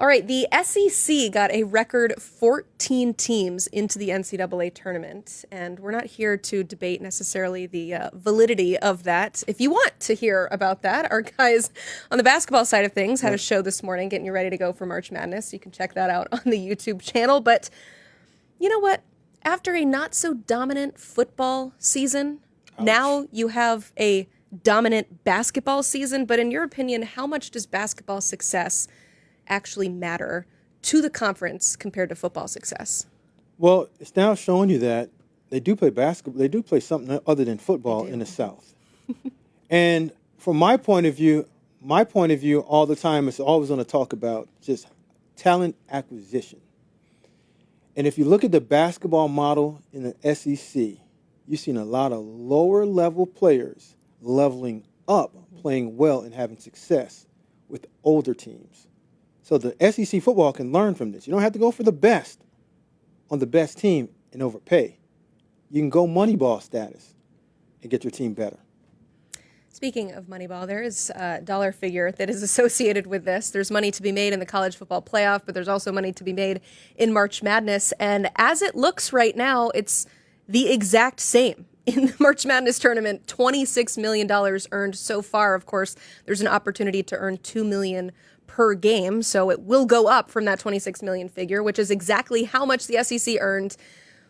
All right, the SEC got a record 14 teams into the NCAA tournament, and we're not here to debate necessarily the validity of that. If you want to hear about that, our guys on the basketball side of things had a show this morning getting you ready to go for March Madness. You can check that out on the YouTube channel. But you know what? After a not-so-dominant football season, now you have a dominant basketball season. But in your opinion, how much does basketball success actually matter to the conference compared to football success? Well, it's now showing you that they do play basketball. They do play something other than football in the South. And from my point of view, all the time is always going to talk about just talent acquisition. And if you look at the basketball model in the SEC, you've seen a lot of lower level players leveling up, playing well and having success with older teams. So the SEC football can learn from this. You don't have to go for the best on the best team and overpay. You can go Moneyball status and get your team better. Speaking of Moneyball, there is a dollar figure that is associated with this. There's money to be made in the college football playoff, but there's also money to be made in March Madness. And as it looks right now, it's the exact same. In the March Madness tournament, $26 million earned so far. Of course, there's an opportunity to earn $2 million per game, so it will go up from that 26 million figure, which is exactly how much the SEC earned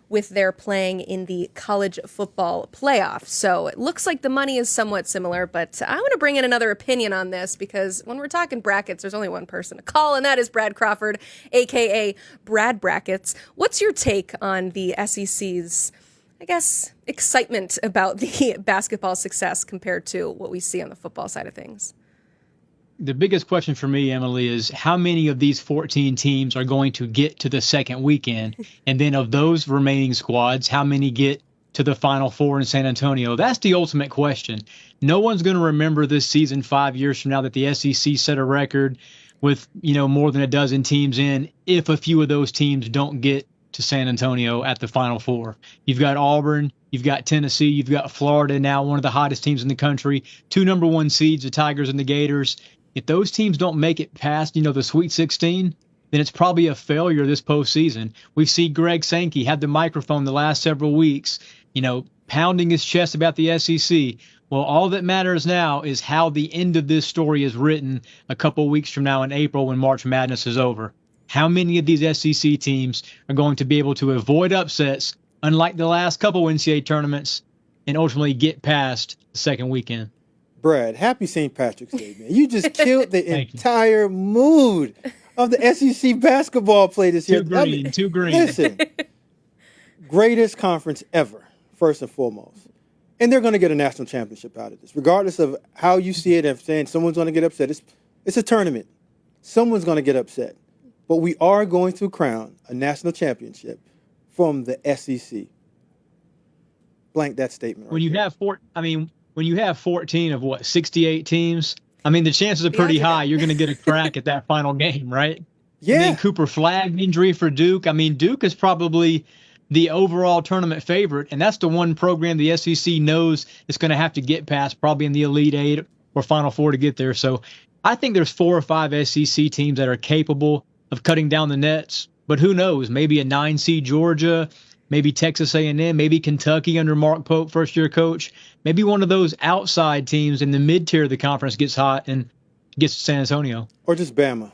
with their playing in the college football playoff. So it looks like the money is somewhat similar, but I want to bring in another opinion on this because when we're talking brackets, there's only one person to call, and that is Brad Crawford, aka Brad Brackets. What's your take on the SEC's, I guess, excitement about the basketball success compared to what we see on the football side of things? The biggest question for me, Emily, is how many of these 14 teams are going to get to the second weekend? And then of those remaining squads, how many get to the Final Four in San Antonio? That's the ultimate question. No one's going to remember this season 5 years from now that the SEC set a record with, more than a dozen teams in if a few of those teams don't get to San Antonio at the Final Four. You've got Auburn, you've got Tennessee, you've got Florida, now one of the hottest teams in the country, 2 number 1 seeds, the Tigers and the Gators. If those teams don't make it past, the Sweet 16, then it's probably a failure this postseason. We've seen Greg Sankey have the microphone the last several weeks, pounding his chest about the SEC. Well, all that matters now is how the end of this story is written a couple weeks from now in April when March Madness is over. How many of these SEC teams are going to be able to avoid upsets, unlike the last couple NCAA tournaments, and ultimately get past the second weekend? Brad, happy St. Patrick's Day, man. You just killed the entire mood of the SEC basketball play this year. Too green. Listen, greatest conference ever, first and foremost. And they're going to get a national championship out of this, regardless of how you see it. If saying someone's going to get upset, it's a tournament. Someone's going to get upset. But we are going to crown a national championship from the SEC. Blank that statement. When you have 14 of 68 teams, the chances are pretty high you're going to get a crack at that final game, right? Yeah. And then Cooper Flagg injury for Duke. Duke is probably the overall tournament favorite, and that's the one program the SEC knows it's going to have to get past, probably in the Elite Eight or Final Four to get there. So I think there's 4 or 5 SEC teams that are capable of cutting down the nets, but who knows? Maybe a 9 seed Georgia, maybe Texas A&M, maybe Kentucky under Mark Pope, first-year coach. Maybe one of those outside teams in the mid-tier of the conference gets hot and gets to San Antonio. Or just Bama.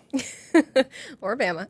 Or Bama.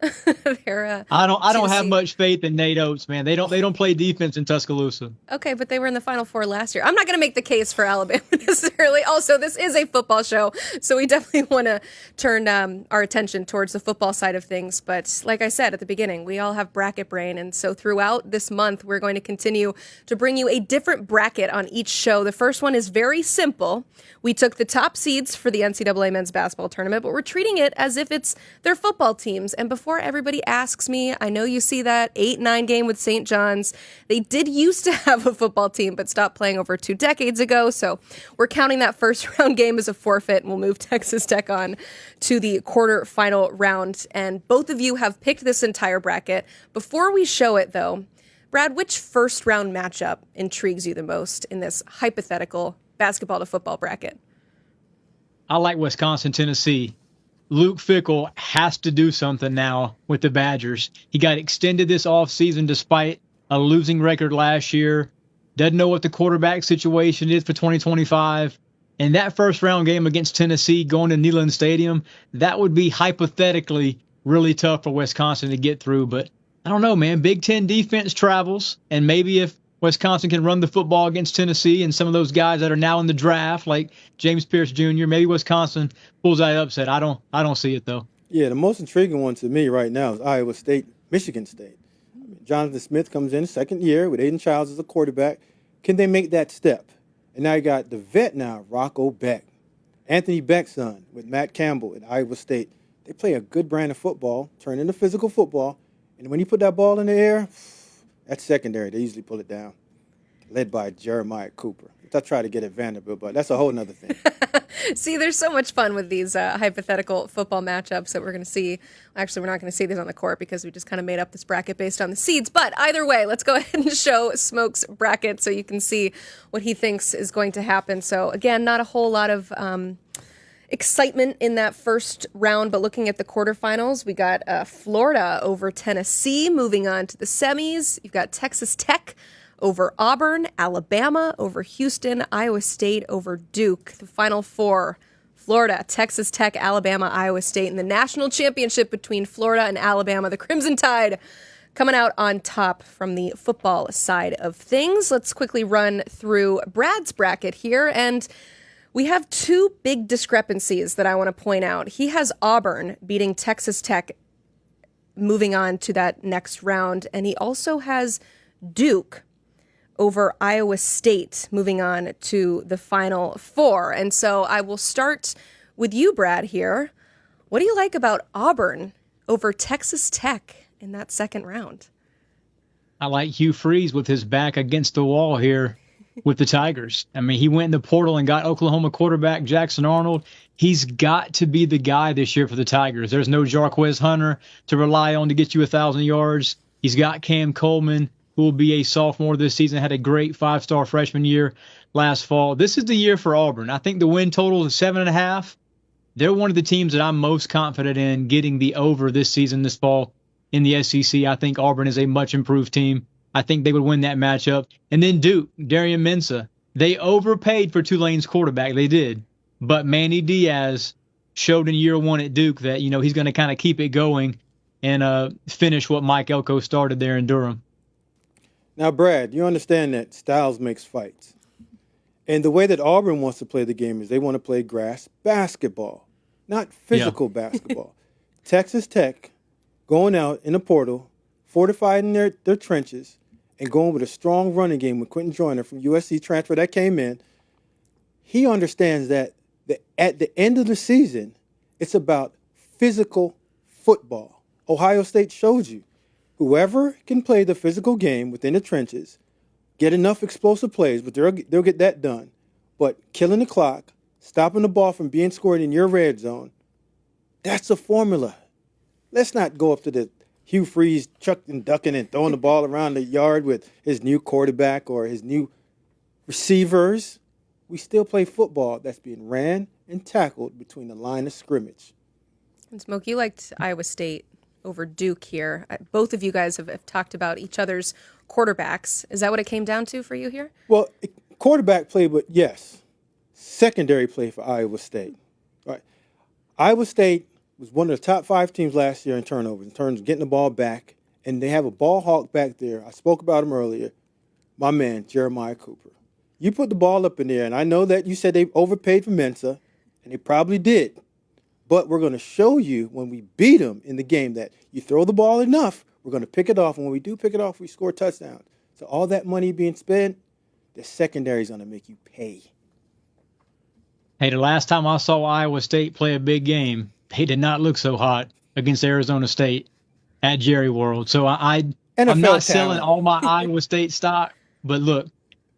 I don't have much faith in Nate Oates, man. They don't play defense in Tuscaloosa. Okay, but they were in the Final Four last year. I'm not going to make the case for Alabama necessarily. Also, this is a football show, so we definitely want to turn our attention towards the football side of things. But like I said at the beginning, we all have bracket brain, and so throughout this month, we're going to continue to bring you a different bracket on each show. The first one is very simple. We took the top seeds for the NCAA men's basketball tournament, but we're treating it as if it's their football teams. And before everybody asks me, I know you see that 8-9 game with St. John's. They did used to have a football team, but stopped playing over 2 decades ago. So we're counting that first round game as a forfeit, and we'll move Texas Tech on to the quarterfinal round. And both of you have picked this entire bracket. Before we show it, though, Brad, which first round matchup intrigues you the most in this hypothetical basketball to football bracket? I like Wisconsin, Tennessee. Luke Fickell has to do something now with the Badgers. He got extended this offseason despite a losing record last year. Doesn't know what the quarterback situation is for 2025. And that first round game against Tennessee going to Neyland Stadium, that would be hypothetically really tough for Wisconsin to get through. But I don't know, man. Big Ten defense travels. And maybe if Wisconsin can run the football against Tennessee and some of those guys that are now in the draft, like James Pierce Jr., maybe Wisconsin pulls that upset. I don't see it, though. Yeah, the most intriguing one to me right now is Iowa State, Michigan State. Jonathan Smith comes in second year with Aiden Childs as a quarterback. Can they make that step? And now you got the vet now, Rocco Beck. Anthony Beck's son with Matt Campbell at Iowa State. They play a good brand of football, turn into physical football. And when you put that ball in the air, that's secondary. They usually pull it down, led by Jeremiah Cooper. I try to get at Vanderbilt, but that's a whole nother thing. See, there's so much fun with these hypothetical football matchups that we're going to see. Actually, we're not going to see these on the court because we just kind of made up this bracket based on the seeds. But either way, let's go ahead and show Smoke's bracket so you can see what he thinks is going to happen. So again, not a whole lot of excitement in that first round, but looking at the quarterfinals, we got Florida over Tennessee, moving on to the semis. You've got Texas Tech over Auburn, Alabama over Houston, Iowa State over Duke. The Final Four, Florida, Texas Tech, Alabama, Iowa State. In the national championship between Florida and Alabama, the Crimson Tide coming out on top from the football side of things. Let's quickly run through Brad's bracket here, and we have two big discrepancies that I want to point out. He has Auburn beating Texas Tech, moving on to that next round, and he also has Duke over Iowa State, moving on to the Final Four. And so I will start with you, Brad, here. What do you like about Auburn over Texas Tech in that second round? I like Hugh Freeze with his back against the wall here with the Tigers. I mean, he went in the portal and got Oklahoma quarterback Jackson Arnold. He's got to be the guy this year for the Tigers. There's no Jarquez Hunter to rely on to get you 1,000 yards. He's got Cam Coleman, who will be a sophomore this season, had a great 5-star freshman year last fall. This is the year for Auburn. I think the win total is 7.5. They're one of the teams that I'm most confident in getting the over this season, this fall in the SEC. I think Auburn is a much improved team. I think they would win that matchup. And then Duke, Darian Mensah. They overpaid for Tulane's quarterback. They did. But Manny Diaz showed in year one at Duke that, he's going to kind of keep it going and finish what Mike Elko started there in Durham. Now, Brad, you understand that styles makes fights. And the way that Auburn wants to play the game is they want to play grass basketball, not physical basketball. Texas Tech going out in the portal, fortified in their trenches, and going with a strong running game with Quentin Joyner from USC transfer that came in. He understands that at the end of the season, it's about physical football. Ohio State showed you. Whoever can play the physical game within the trenches, get enough explosive plays, but they'll get that done. But killing the clock, stopping the ball from being scored in your red zone, that's a formula. Let's not go up to the Hugh Freeze chucking and ducking and throwing the ball around the yard with his new quarterback or his new receivers. We still play football that's being ran and tackled between the line of scrimmage. And Smoke, you liked Iowa State over Duke here. Both of you guys have talked about each other's quarterbacks. Is that what it came down to for you here? Well, quarterback play, but yes, secondary play for Iowa State. Right. Iowa State was one of the top 5 teams last year in turnovers, in terms of getting the ball back, and they have a ball hawk back there. I spoke about him earlier, my man, Jeremiah Cooper. You put the ball up in there, and I know that you said they overpaid for Mensah, and they probably did. But we're going to show you when we beat them in the game that you throw the ball enough, we're going to pick it off. And when we do pick it off, we score touchdowns. So all that money being spent, the secondary is going to make you pay. Hey, the last time I saw Iowa State play a big game, they did not look so hot against Arizona State at Jerry World. So I'm not selling all my Iowa State stock. But look,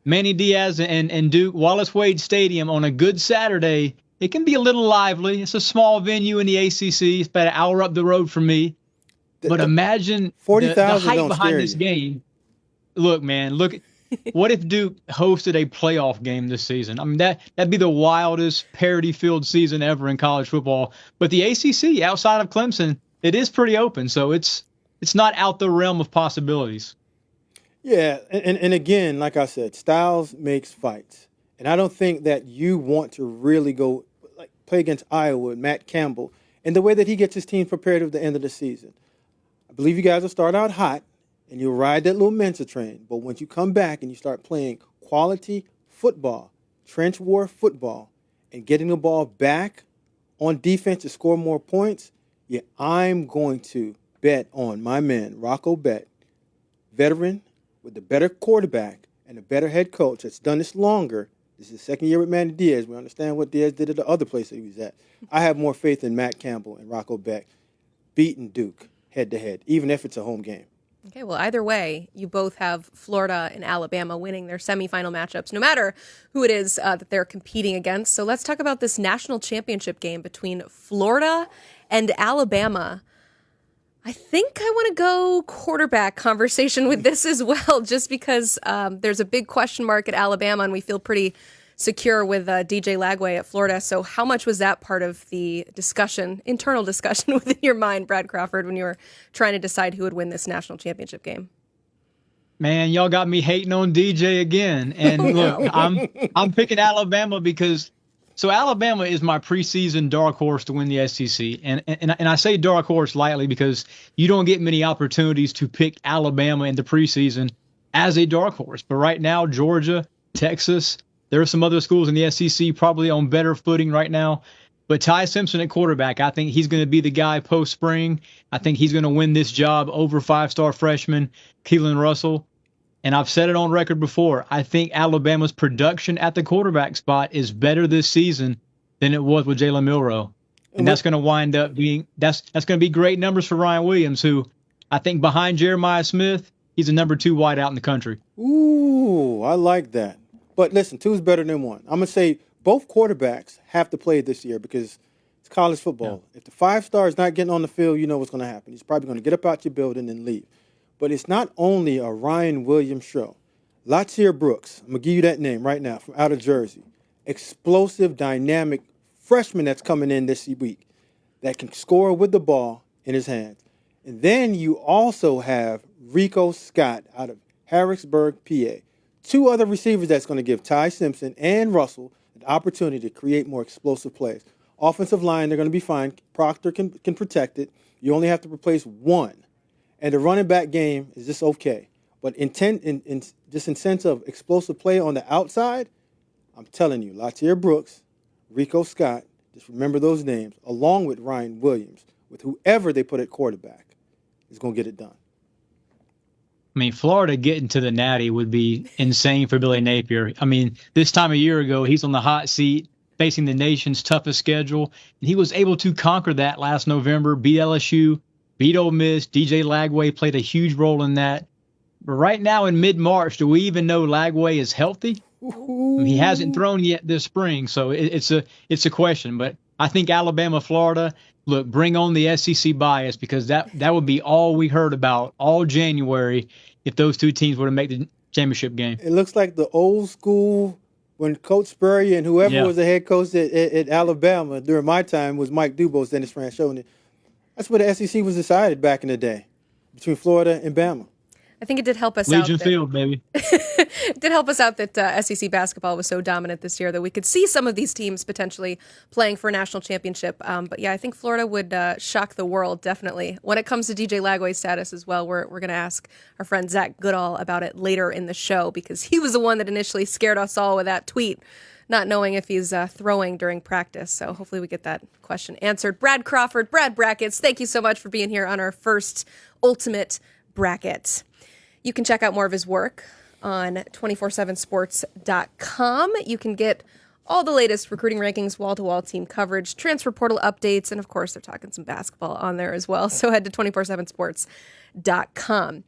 Manny Diaz and Duke, Wallace Wade Stadium on a good Saturday, it can be a little lively. It's a small venue in the ACC. It's about an hour up the road from me. But imagine 40,000 the hype behind this game. Look, man, What if Duke hosted a playoff game this season? I mean, that'd be the wildest parity-filled season ever in college football. But the ACC, outside of Clemson, it is pretty open, so it's not out the realm of possibilities. Yeah, and again, like I said, styles makes fights. And I don't think that you want to really go like play against Iowa and Matt Campbell and the way that he gets his team prepared at the end of the season. I believe you guys will start out hot and you'll ride that little Mensa train. But once you come back and you start playing quality football, trench war football, and getting the ball back on defense to score more points, yeah, I'm going to bet on my man, Rocco Beck, veteran with the better quarterback and a better head coach that's done this longer. This is his second year with Manny Diaz. We understand what Diaz did at the other place that he was at. I have more faith in Matt Campbell and Rocco Beck beating Duke head-to-head, even if it's a home game. Okay, well, either way, you both have Florida and Alabama winning their semifinal matchups, no matter who it is that they're competing against. So let's talk about this national championship game between Florida and Alabama. I think I want to go quarterback conversation with this as well, just because there's a big question mark at Alabama, and we feel pretty secure with DJ Lagway at Florida. So how much was that part of the discussion, internal discussion within your mind, Brad Crawford, when you were trying to decide who would win this national championship game? Man, y'all got me hating on DJ again. And look, I'm picking Alabama because Alabama is my preseason dark horse to win the SEC. And I say dark horse lightly because you don't get many opportunities to pick Alabama in the preseason as a dark horse. But right now, Georgia, Texas, there are some other schools in the SEC probably on better footing right now. But Ty Simpson at quarterback, I think he's going to be the guy post-spring. I think he's going to win this job over five-star freshman Keelan Russell. And I've said it on record before, I think Alabama's production at the quarterback spot is better this season than it was with Jalen Milroe. And that's going to wind up being that's going to be great numbers for Ryan Williams, who I think behind Jeremiah Smith, he's a number 2 wideout in the country. Ooh, I like that. But listen, 2 is better than 1. I'm going to say both quarterbacks have to play this year because it's college football. Yeah. If the 5-star is not getting on the field, you know what's going to happen. He's probably going to get up out your building and leave. But it's not only a Ryan Williams show. Latier Brooks, I'm going to give you that name right now, from out of Jersey. Explosive, dynamic freshman that's coming in this week that can score with the ball in his hands. And then you also have Rico Scott out of Harrisburg, PA. 2 other receivers that's going to give Ty Simpson and Russell the opportunity to create more explosive plays. Offensive line, they're going to be fine. Proctor can protect it. You only have to replace 1. And the running back game is just okay. But in sense of explosive play on the outside, I'm telling you, Latier Brooks, Rico Scott, just remember those names, along with Ryan Williams, with whoever they put at quarterback, is going to get it done. I mean, Florida getting to the Natty would be insane for Billy Napier. I mean, this time a year ago, he's on the hot seat, facing the nation's toughest schedule, and he was able to conquer that last November, beat LSU, beat Ole Miss. DJ Lagway played a huge role in that. But right now in mid-March, do we even know Lagway is healthy? I mean, he hasn't thrown yet this spring, so it's a question. But I think Alabama, Florida, look, bring on the SEC bias because that would be all we heard about all January if those 2 teams were to make the championship game. It looks like the old school when Coach Spurrier and whoever was the head coach at Alabama during my time was Mike Dubose, Dennis Franchione. That's where the SEC was decided back in the day, between Florida and Bama. I think it did help us Legion Field, baby. It did help us out that SEC basketball was so dominant this year that we could see some of these teams potentially playing for a national championship. But yeah, I think Florida would shock the world, definitely. When it comes to DJ Lagway's status as well, we're going to ask our friend Zach Goodall about it later in the show because he was the one that initially scared us all with that tweet, not knowing if he's throwing during practice. So hopefully we get that question answered. Brad Crawford, Brad Brackets, thank you so much for being here on our first Ultimate Bracket. You can check out more of his work on 247sports.com. You can get all the latest recruiting rankings, wall-to-wall team coverage, transfer portal updates, and of course, they're talking some basketball on there as well. So head to 247sports.com.